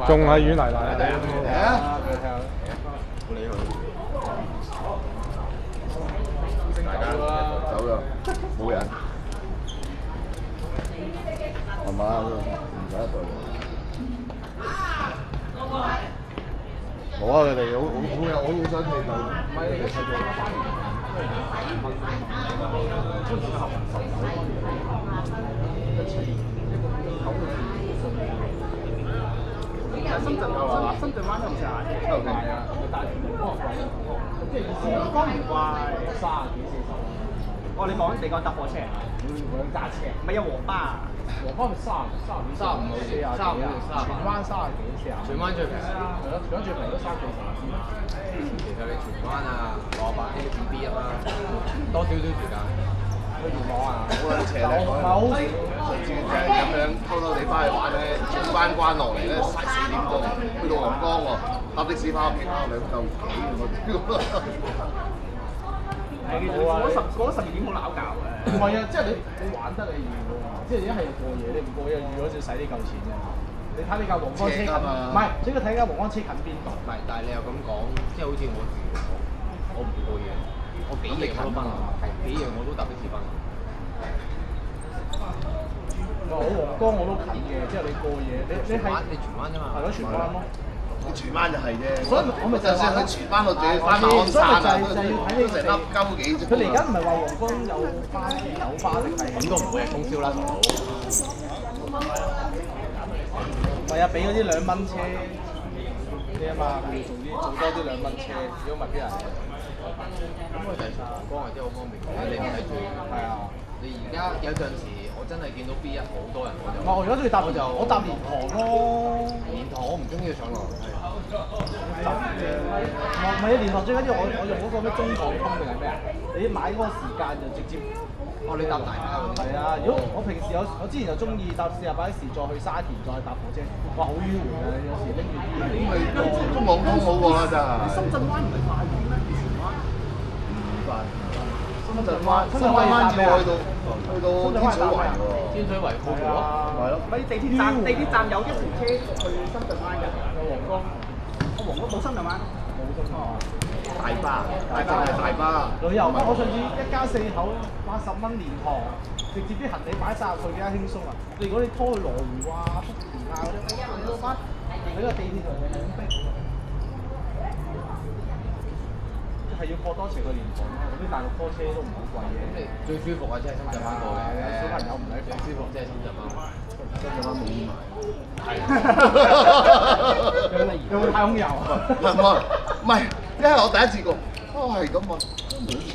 仲係軟泥泥地。嚟啊！冇理佢。走啦，冇人。係嘛？唔使一隊。冇啊！佢哋好想企到。唔係你睇深圳灣都唔成日嘅，係啊，但係全部幫人貴，即係意思方唔貴30幾40。哦，你講搭火車啊？我揸車，唔係有黃巴啊？黃巴咪35好似，35荃灣30幾40。荃灣最平。係咯，荃灣最平都30幾40。其實你荃灣啊、蘿蔔呢啲 B 啊，多少時間？去元朗啊？好撚邪咧！唔係好少。上次就係咁樣偷偷地翻去玩咧，荃灣關落嚟咧，4點鐘去到皇崗喎，搭的士翻屋企啱2嚿幾我屌！過咗12點好鬧交嘅。唔係啊，即係你玩得你預喎，即係一係過夜，你唔過夜預咗就使呢嚿錢啫。你睇你架皇崗車近，唔係，主要睇架皇崗車近邊度。唔係，但係你又咁講，即係好似我住我唔會過夜，我幾夜我都翻嚟，係幾夜我都搭的士翻嚟。我皇崗我都近嘅，即係你過夜，你係你荃灣啫嘛？係咯，荃灣咯。你荃灣就係啫，所以我咪就係話去荃灣度仲要翻馬鞍山啊，都成粒鳩幾啫。佢哋而家唔係話皇崗有巴定係咁都唔會係通宵啦，大佬。唔係啊，俾嗰啲2蚊車啲啊嘛，佢哋做多啲2蚊車，如果唔係俾人。咁佢就係皇崗係真係好方便嘅，你唔使住。係啊。你而家有陣時，我真係見到 B1好多人，我就。唔係，我而家中意搭我搭蓮塘咯。蓮塘我唔中意上樓。唔係啊，蓮塘最緊要我用嗰個咩中港通定係咩啊？你買嗰個時間就直接。哦，你搭大巴嗰啲。係啊，如果我平時我之前就中意搭48S再去沙田再搭火車，哇好迂迴啊！有時拎住啲嘢。咁咪中港通好過啦，真係。深圳灣唔係快啲咩？以前灣。唔快。深圳灣只我去到天水圍喎。天水圍過橋咯。係咯。咪地鐵站有一條車去深圳灣㗎，有皇崗。皇崗冇深圳灣。冇深圳灣。大巴，淨係大巴。旅遊巴，我上次一家4口80蚊蓮塘，直接啲行李擺晒入去，幾加輕鬆啊！如果你拖去羅湖啊、福田啊嗰啲，你攞翻喺個地鐵度係咁逼，係要過多程去蓮塘咯。嗰啲大陸拖車都唔好貴嘅。最舒服啊，即係深圳灣過嘅。小朋友唔使最舒服即係深圳灣。深圳灣冇煙賣。有冇太空遊啊？唔係，因為我第一次過，係咁啊，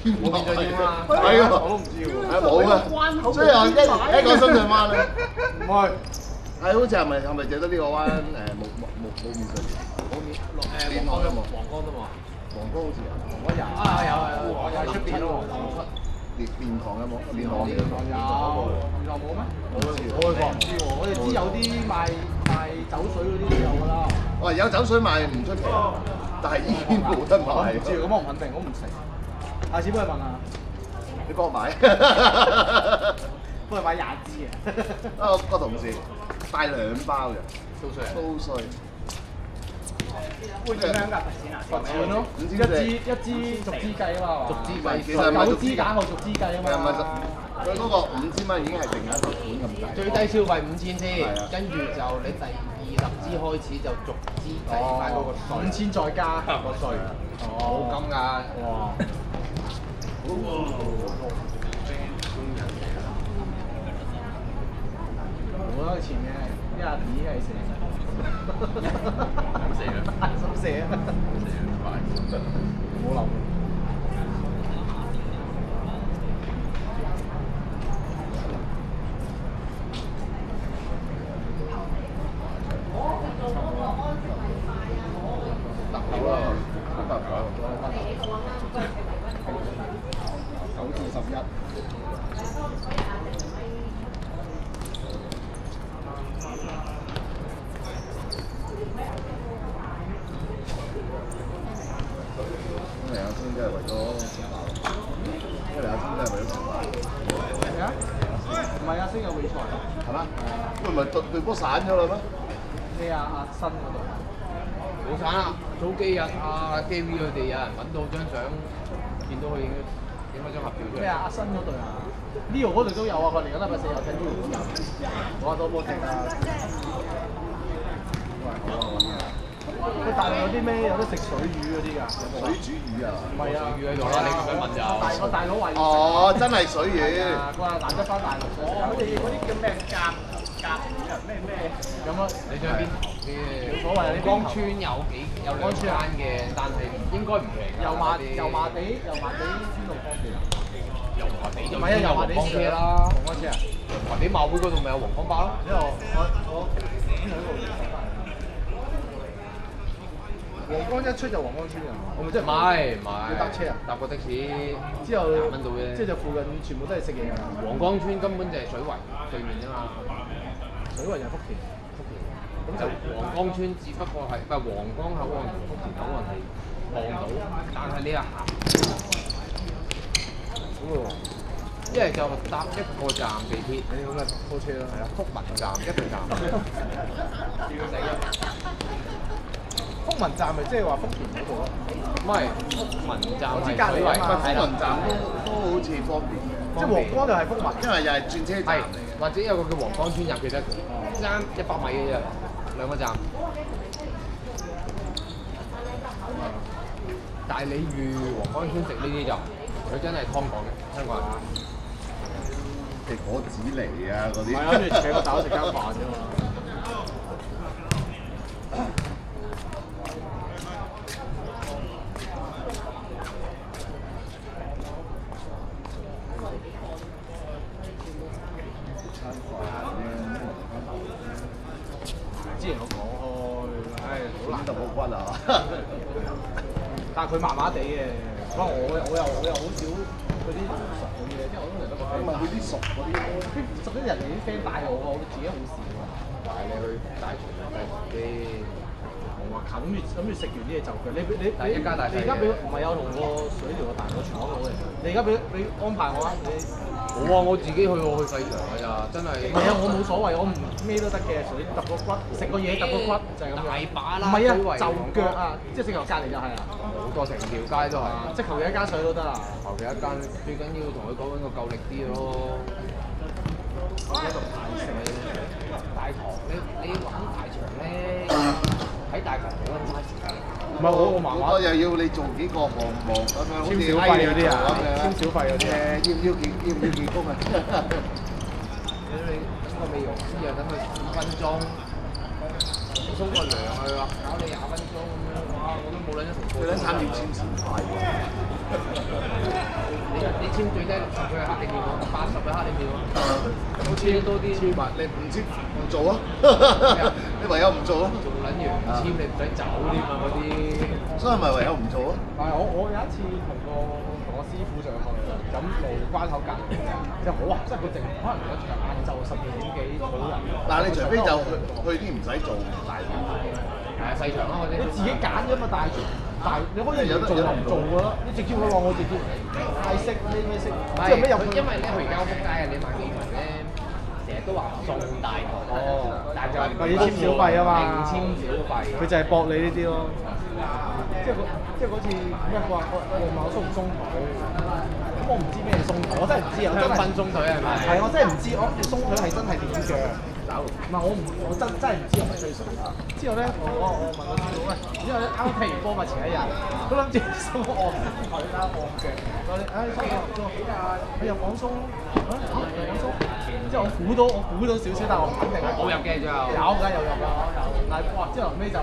冇變咗煙啊，係啊，我都唔知喎，係冇嘅，所以我一講深圳灣咧，唔係，係好似係咪淨得呢個灣冇免稅？冇免皇崗都冇，皇崗都冇。皇崗好似有，我有我有出邊咯，蓮塘有冇？蓮塘有，蓮塘冇咩？我唔知喎，我哋知有啲賣酒水嗰啲都有㗎啦。哦，有酒水賣唔出奇，但係煙冇得賣。唔知咁我唔肯定，我唔食。下次幫佢問下。你幫我買。幫佢買20支啊！我個同事帶2包嘅，都衰。會點樣㗎？罰錢咯，一支逐支計啊嘛，逐支計，其實唔係9支揀號逐支計啊嘛。佢嗰個5000蚊已經係定一個款咁大。最低消費5000先，跟住就你第20支開始就逐支計翻嗰個稅，5000再加個稅。冇金㗎。哇！我覺得前面啲阿 B 係成。咁射啊！咁射啊！冇諗。9至11。因為阿春真係為咗食飽，因為阿春真係為咗食飽。係啊？唔係啊，星有比賽。係嘛？咁咪對波散咗啦咩？咩阿新嗰度？冇散啦！早幾日阿 KV 佢哋有人揾到張相，見到佢影咗張合照出嚟。咩啊？阿新嗰隊啊？Leo 嗰隊都有啊！佢嚟緊禮拜4有睇 Leo 都有。我多波踢啊！佢大陸有啲咩？有得食水魚嗰啲㗎？水煮魚啊？唔係啊，魚喺度啦，你唔使問就。大佬話要食。哦，真係水魚。佢話難得翻大陸。佢哋嗰啲叫咩甲魚啊？咩咁啊？你張邊頭啲冇所謂啊！江村有兩間嘅，但係應該唔平。油麻地邊度方便啊？油麻地就唔係啊，油麻地黃光車啦，黃光車啊！油麻地馬會嗰度咪有黃光巴咯。之後我黃光一出就黃光村啊！我咪真係要搭車啊！搭個的士之後20蚊到啫。即係就附近全部都係食嘢啊！黃光村根本就係水圍對面啫嘛。水圍就係福田，咁就黃光村只不過係唔係黃江口岸同福田口岸係望到，但係你又行，一係就搭一個站地鐵，你咁咪拖車咯。係啊，福民站一個站，福民站咪即係話福田嗰度咯？唔係福民站係知隔離啊嘛福民站都好似方便嘅，即係黃光就係福民，因為又係轉車站係嚟嘅。或者有個叫黃江村入記得爭100米嘅啫，兩個站。但係你預黃江村食呢啲就，佢真係劏房嘅香港人。係果子嚟啊嗰啲。唔係諗住請個大佬食間飯啫嘛。之前我講開，唉，好難得冇骨啊！但係佢麻麻地嘅，不過我又好少嗰啲熟嗰啲嘢，因為我通常都你問佢啲熟嗰啲，熟啲人哋啲 friend 帶我，我自己好少啊。但係你去大場就係啲，我話諗住食完啲嘢就腳，你但係一家大細你而家俾唔係有同個水療個大個廚房佬嚟？你而家俾安排我啊！你冇啊！我自己去細場㗎咋，真係。唔係啊！我冇所謂，我唔咩都得嘅，隨便揼個骨，食個嘢揼個骨就係咁樣。大把啦，唔係啊，周圍就腳啊，即係直頭隔離就係啊，好多成條街都係。即係求其一間水都得啊。求其一間，最緊要同佢講揾個夠力啲嘅咯。大堂你玩大場咧，喺大堂好撚嘥時間。唔係我麻麻我又要你做幾個項目咁樣，好似簽小費嗰啲啊咁樣，簽小費嗰啲要幾工啊？你等個美容師啊，等佢5分鐘，沖個涼去啦，搞你20分鐘咁樣，哇！我都冇撚一同佢撚慘要簽小費喎。你簽最低60佢係黑你面喎，80佢黑你面喎，我簽多啲。簽埋你唔簽唔做啊？你唯有唔做啊？做撚完唔簽你唔使走添啊嗰啲。所以咪唯有唔做啊？但係我有一次同我師傅上去咁路關口隔離，就好啊！即係佢淨可能嗰晏晝12點幾冇人。但係你除非就去啲唔使做大場。係啊，細場咯嗰啲。你自己揀啫嘛，但係你可以做就唔做㗎啦。你直接佢話我直接泰式咩式，即係咩入去？因為咧佢而家好撲街啊！你買機場咧，成日都話送大堂，但係就係要簽小費啊嘛，零簽小費。佢就係搏你呢啲咯。即係嗰次咩？佢話我問我鬆唔鬆腿，咁我唔知咩鬆腿，我真係唔知啊！香檳鬆腿係咪？係我真係唔知，我諗住鬆腿係真係點嘅。唔係我真係唔知我咪吹水。之後咧，我問我師傅喂，因為啱踢完波嘛前一日，都諗住鬆我腿啦，按腳。我哋鬆佢又講鬆，又講鬆。之後我估到少少，但係我唔肯定。冇入嘅最後。有㗎有入㗎有。但係哇！之後尾就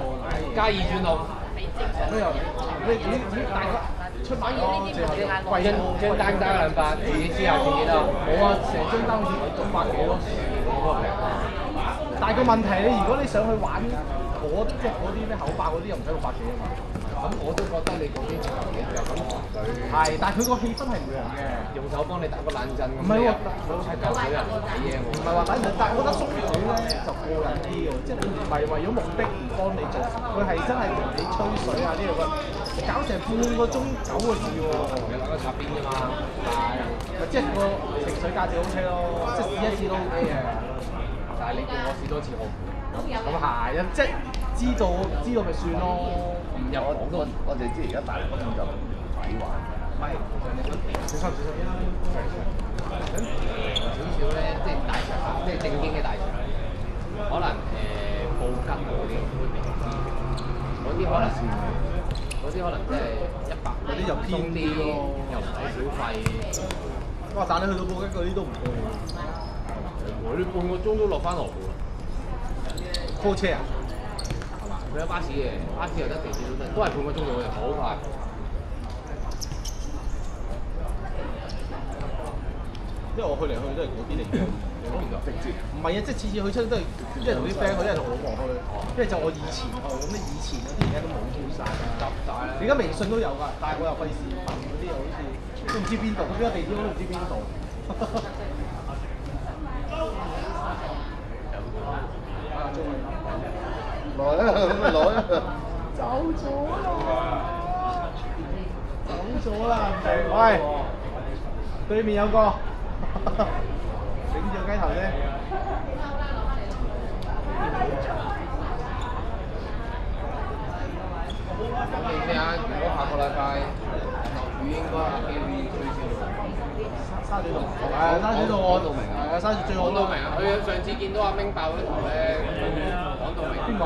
加2轉路。咁又你大概出埋咯，最後貴張單200，自己知下自己啦。冇啊，成張單好似200幾咯。但係個問題你如果你想去玩即係嗰啲咩口爆嗰啲又唔使600幾啊嘛。咁我都覺得你嗰啲就幾就咁同佢。係，但係佢個氣氛係唔同嘅。用手幫你打個冷震咁。唔係喎，好睇舊水人睇嘢喎。唔係話等陣，但係我覺得鬆腿咧就過癮啲喎，即係唔係為咗目的而幫你做，佢係真係同你吹水啊呢樣嘅，搞成半個鐘9個字喎。你打個插邊啫嘛。係，即係個情緒價值 OK 咯，即係試一次都 OK 嘅。但係你叫我試多次，我咁係，即係知道咪算咯，唔入我講都我哋知而家大陸嗰種就抵玩。唔係，小心小心，咁少少咧，即係大場，即係正經嘅大場，可能布吉嗰啲會比較知名，嗰啲可能即係100，嗰啲就偏啲咯，又唔使小費。哇！但你去到布吉嗰啲都唔貴，我哋半個鐘都落翻羅湖啦。 call 車啊？係嘛？佢有巴士嘅，巴士又得，地鐵都得，都係半個鐘到嘅，好快。因為我去嚟去去都係嗰邊嚟嘅，直接唔係啊，即係次次去親都係，一係同啲 friend 去，一係同老婆去，一係就我以前去，咁你以前嗰啲而家都冇咗晒啦，執晒啦。而家微信都有㗎，但係我又費事問嗰啲，又好似都唔知邊度，邊個地址我都唔知邊度。啊，中意。來啊，咁咪來啊！走咗啦！走咗啦！喂，對面有個，頂住個雞頭啫。咁你聽下，如果下個禮拜落雨，應該有機會取消。沙咀道，係啊，沙咀道我講到明啊係啊，沙咀最好講到明啊！佢上次見到阿明爆嗰圖咧，講到明。邊個？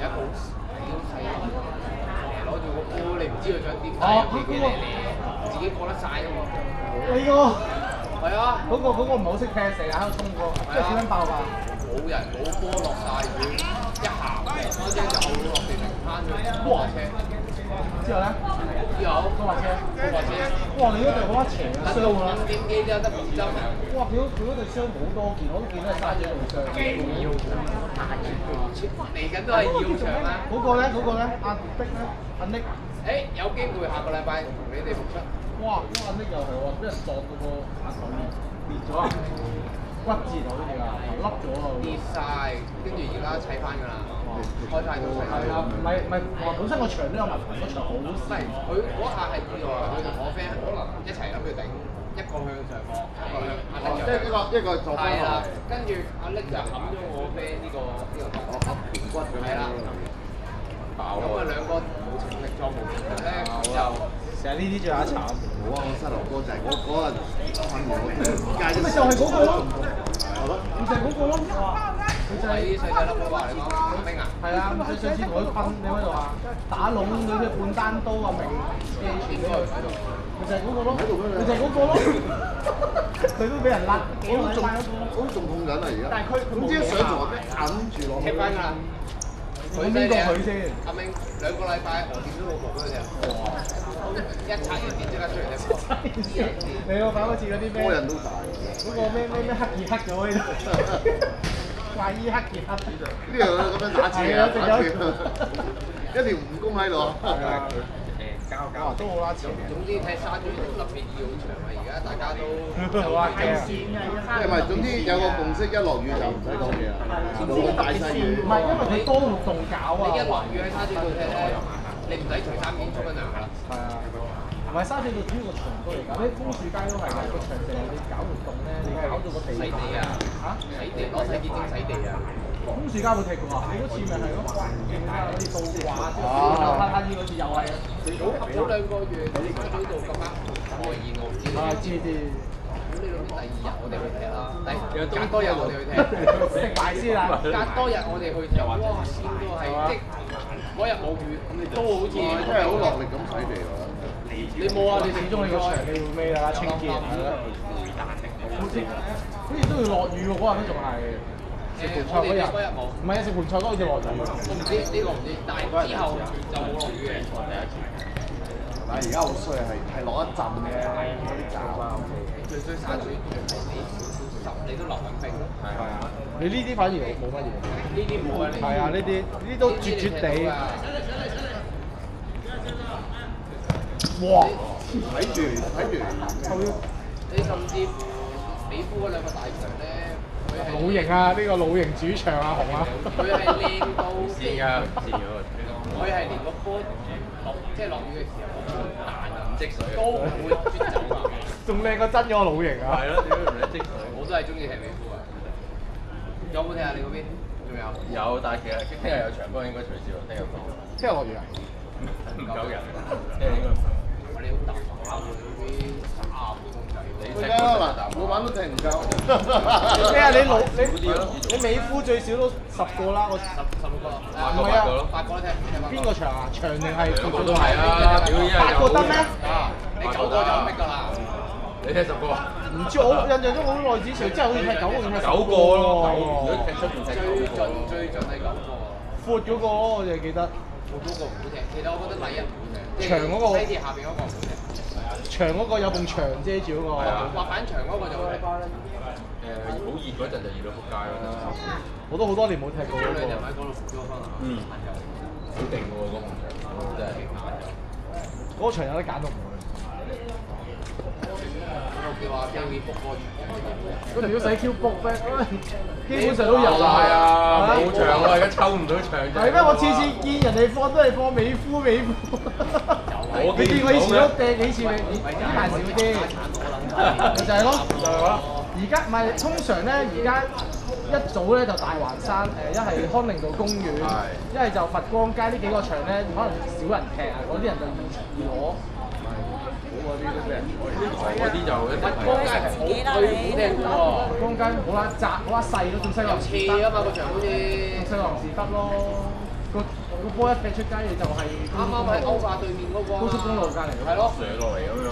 有一部屌細攞住個波，你唔知佢想點解，哦幾嚟自己過得晒啊嘛。你個係啊，嗰個唔係好識踢，成日喺度衝過，即係點樣爆㗎？冇人冇波落晒雨，一行嗰張就後落地平攤咗，哇車！之後咧，之後都話車，都話車，哇！你嗰隊好斜啊，得到傷啊！ 5點幾啫，得5針。哇！佢嗰隊傷好多件，我都見到係沙咀道傷。嚟緊都係要場啦。嗰個咧，阿碧咧，阿 Nick，誒，有機會下個禮拜同你哋復出。哇！阿 Nick 又係喎，俾人撞到個眼頭裂咗啊，骨折啊好似啊，凹咗啊。跌晒，跟住而家砌翻㗎啦，開晒到砌。係啊，唔係，話本身個場都有問題，個場好唔係，佢嗰下係意外，佢同我 friend 可能一齊諗住頂，一個向上放，一個向阿力即係一個做翻係啦落嚟，，跟住阿力就冚咗我 friend 呢個我揼盤骨咁係啦樣。咁啊兩個冇情力撞無情力咧，就成日呢啲最慘。冇啊！我膝頭哥就係嗰日瞓我街咁咪就係嗰個咯，係咯。咪就係嗰個咯。佢就係係啲細細粒嗰個嚟講，明啊？係啊，上次同佢瞓，你喺度啊，打籠嗰啲半單刀啊，明記全俾佢喺度，咪就係嗰個咯，咪就係嗰個咯，佢都俾人甩，我都仲痛緊啊！而家，但係佢唔知上床咩揞住落去。踢翻㗎啦！佢邊個佢先？阿明2個禮拜我見到老婆嗰隻，一拆完電即刻出嚟踢波。你老闆好似嗰啲咩？個人都大。嗰個咩黑傑克咗喺度，怪醫黑傑克。呢樣咁樣打字啊，打字，一條蜈蚣喺度。哇，都好啦，前面。總之踢沙咀道特別要場啊！而家大家都哇，係啊。因為總之有個共識，一落雨就唔使講嘢啦，冇咁大細雨。唔係，因為佢多活動搞啊。你一落雨喺沙咀道踢咧，你唔使除衫已經沖緊涼㗎啦。係啊。唔係沙咀道主要個場都嚟搞，啲楓樹街都係㗎，個場成日你搞活動咧，你搞到個地洗地啊！嚇？洗地攞洗潔精洗地啊！楓樹街會踢過啊？你嗰次咪係咯，勁啊！嗰啲倒掛之後，拍嗰次又係啊。早2個月沙咀道咁啱外延我唔知。啊，知。咁你諗住第2日我哋去踢啦，隔多日我哋去踢。食埋先啦。隔多日我哋去踢，哇！先都係即嗰日冇雨，咁你都好似真係好落力咁洗地喎。你冇啊！你始終你個場你會咩啦？清潔係咯。好似都要落雨喎，嗰日都仲係食盤菜嗰日。嗰日冇。唔係啊，食盤菜嗰日好似落雨。我唔知呢個唔知，但係之後就冇落雨嘅。但係而家好衰係落一陣嘅嗰啲膠啊。最衰沙咀道係你少濕，你都流緊冰。係啊，你呢啲反而冇乜嘢。呢啲冇啊！係啊，呢啲都絕絕地。哇！睇住，你甚至乎美孚嗰2個大場咧，佢係老型啊！呢個老型主場啊，紅啊！佢係靚到佢係連個波即係落雨嘅時候，個波彈啊唔積水，都唔會轉走啊！仲靚過真嗰個老型啊！係咯，點解唔使積水？我都係中意踢美孚啊！有冇踢啊？你嗰邊？仲有有，但係其實聽日有場波應該取消，聽日放。聽日落雨啊？唔夠人，聽日應該唔夠。我哋好大把喎，嗰啲30個公仔。你佢啱啊！每晚都踢唔夠。咩啊？你美孚最少都10個啦，我十個，唔係啊8個都踢唔踢邊個場啊？場定係個個都係啊！屌依家8個得咩？啊！你9個就咁逼㗎啦。你踢10個啊？唔知我印象中好耐之前，真係好似踢9個定係10 9個咯，如果踢出邊踢9個。最盡係9個。闊嗰個我就記得。嗰個唔好踢，其實我覺得第一唔好踢。長嗰個西鐵下邊嗰個唔好踢。長嗰個有埲牆遮住嗰個。係啊滑板場嗰個就好踢。好熱嗰陣就熱到撲街咯。我都好多年冇踢過嗰嗰兩日個。喺嗰度復咗翻啊！嗯，好勁喎嗰個場，真係。嗰個場有得揀都唔會。叫話叫你 book 個場。嗰條要使 Q book 咩？基本上都有係啊，冇場啊，而家抽唔到場。係咩？我次次見人哋放都係放美孚。你見我以前都掟幾次你呢排少啲。就係咯。而家唔係通常咧，而家一早咧就大環山一係康寧道公園，一係就佛光街呢幾個場咧，可能少人踢啊，嗰啲人就易攞。嗰啲就一定係。光街係好踢喎。佛光街好啦窄，好啦細咯，仲西環斜啊嘛個場好似。西環時得咯。個波一踢出街你就係啱啱喺歐霸對面嗰個高速公路隔離嗰個。係咯。上落嚟咁樣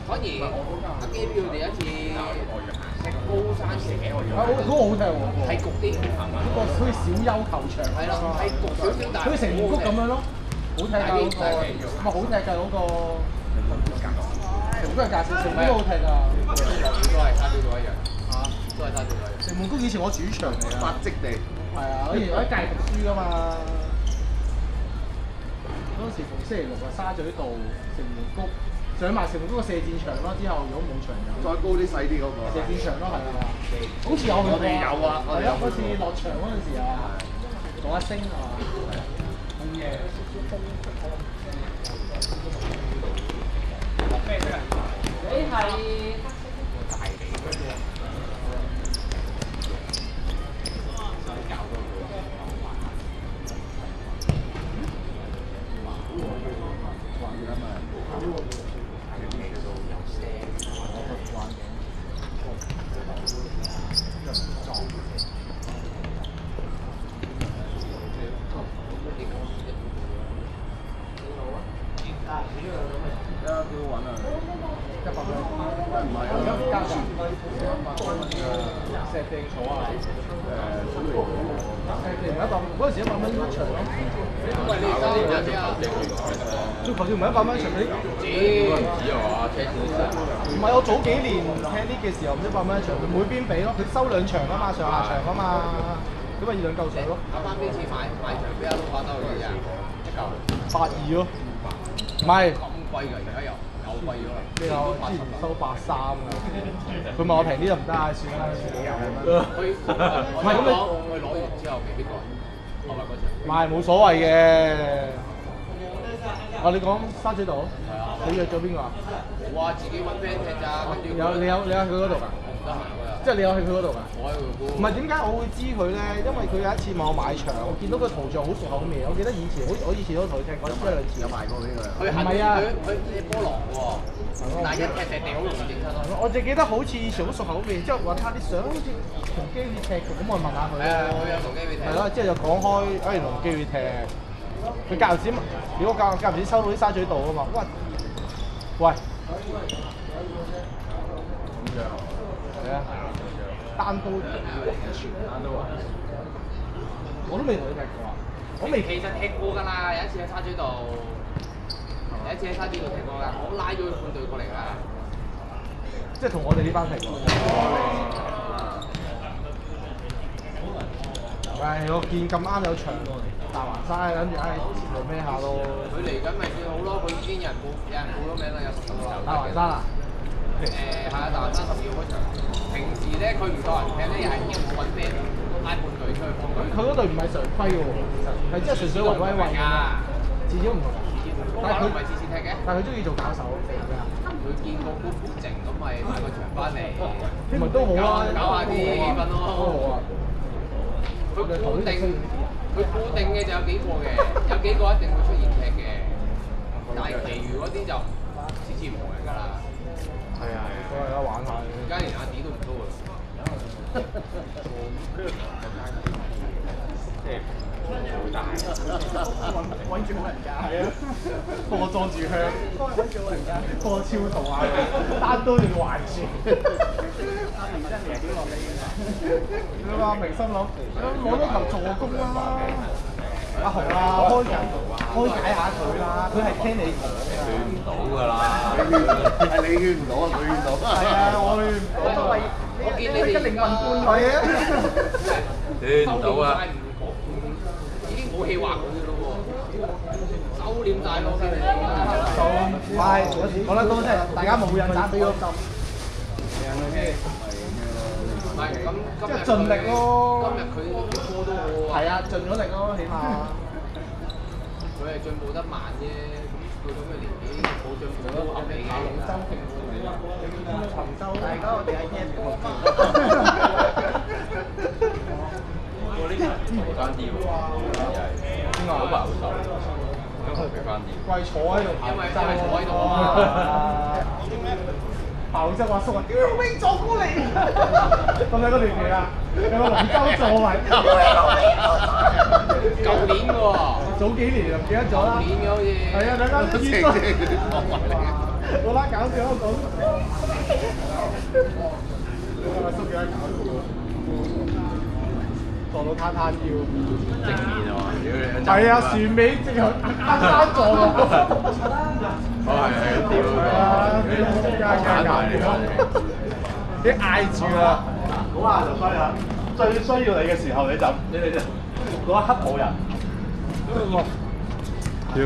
反而阿基表第一次踢高山蛇，嗰個好踢喎，係焗啲，嗰個好似小休球場，係啦，係焗少少，但係好似成谷咁樣咯，好踢㗎嗰個，咪好踢㗎嗰個，成谷係價錢，成谷都好踢㗎，都係沙雕島一樣，嚇，都係沙雕島一樣。城門谷以前我主場嚟㗎，發跡地。係啊，我以前我喺隔離讀書㗎嘛，嗰陣時逢星期六啊，沙咀道、城門谷。上埋城門嗰個射箭場咯，之後如果冇場有，再高啲細啲嗰個。射箭場咯，係啊，好似有去過。我哋有啊，我哋有嗰次落場嗰陣時啊，同阿星啊，好嘢。你係大地嗰啲啊？石掟草啊！石掟100，嗰陣時100蚊一場咯。喂，你收啲咩啊？足球唔係100蚊一場嗰啲。只有話車先生。唔係我早幾年踢呢嘅時候唔100蚊一場，佢每邊俾咯，佢收2場啊嘛，上下場啊嘛，咁咪2兩嚿水咯。啱啱呢次買場俾阿老闆收幾錢啊？一嚿。82咯。唔係。咁貴㗎，而家又貴咗啦。咩啊？之前收83啊！佢問我平啲就唔得啊，算啦，佢唔係咁我攞完之後未必過，我咪嗰場。唔係冇所謂嘅。啊，你講沙咀道？係啊。你約咗邊個啊？我話自己揾 friend 踢咋，跟住你有去佢嗰度㗎？我唔得閒嗰日。即係你有去佢嗰度㗎？我喺佢嗰。唔係點解我會知佢咧？因為佢有一次問我買場，我見到個圖像好熟口味。我記得以前我以前都同佢踢過1兩次。有賣過俾佢。佢唔係啊佢踢波浪喎，但係一踢地好容易整親咯。我淨記得好似以前好熟口味，之後揾下啲相，好似同基會踢嘅，咁我問下佢咯。佢有同基會踢。係咯，之後就講開，原來同基會踢。佢間唔時，如果間唔時收到啲沙咀道啊嘛，喂，係啊，單刀全單刀啊！我都未同佢踢過啊，我未。其實踢過㗎啦，有一次喺沙咀道，有一次喺沙咀道踢過㗎，我拉咗佢半隊過嚟㗎。即係同我哋呢班踢過。係，我見咁啱有場喎，大環山，跟住做咩下咯？佢嚟緊咪算好咯，佢已經有人報咗名啦，有10個。大環山啊？係啊，大環山12號嗰場。平時咧佢唔夠人踢咧，又係叫我揾 friend 拉半隊出去幫佢。佢嗰隊唔係常規嘅喎，其實係真係純粹為威㗎，次次都唔同。但係佢唔係次次踢嘅。但係佢中意做搞手，佢見個 group 好靜，咁咪買個場翻嚟。咪都好啊，搞下啲氣氛咯。都好啊。佢固定嘅就有幾個嘅，有幾個一定會出現踢嘅，但係其餘嗰啲就次次唔同人㗎啦。係啊，都係啦，玩下。而家連阿 D 都唔多㗎。好大，揾住老人家，係啊，個個裝住香，揾住老人家，個個超度下佢，單刀要還住。阿明真係屌落嚟嘅，你話明心諗攞多球助攻啦，阿紅啊，開解下佢啦，佢係聽你講㗎。勸唔到㗎啦，係你勸唔到啊，佢勸到。係啊，我勸唔到。我見你哋一靈魂伴侶啊！勸唔到啊！已經冇氣話佢嘅咯喎，收斂晒咯，先嚟。係，講得多真係大家冇印打俾個針，係咪先？唔係咁今日即係盡力咯。今日佢啲波都好啊。係啊，盡咗力咯，起碼。佢係進步得慢啫，咁到咗咩年紀冇進步都合理嘅。周平長洲，大家我哋係 Ken 我呢啲肥翻啲喎，邊個好白好瘦，咁佢肥翻啲。貴坐喺度因為坐喺度啊嘛。後生話叔話：屌你撞過嚟！咁喺嗰段期啦，有個龍舟坐埋。舊年嘅喎。早幾年就唔記得咗啦。舊年嘅好似。係啊，大家都知道。我拉搞笑講。阿叔幾多搞笑？撞到攤攤腰。正面啊嘛，屌你！係啊，船尾直頭啱啱撞落。我係屌佢。你嗌住啦！嗰下就衰啦，最需要你嘅時候你哋就嗰一刻冇人。屌！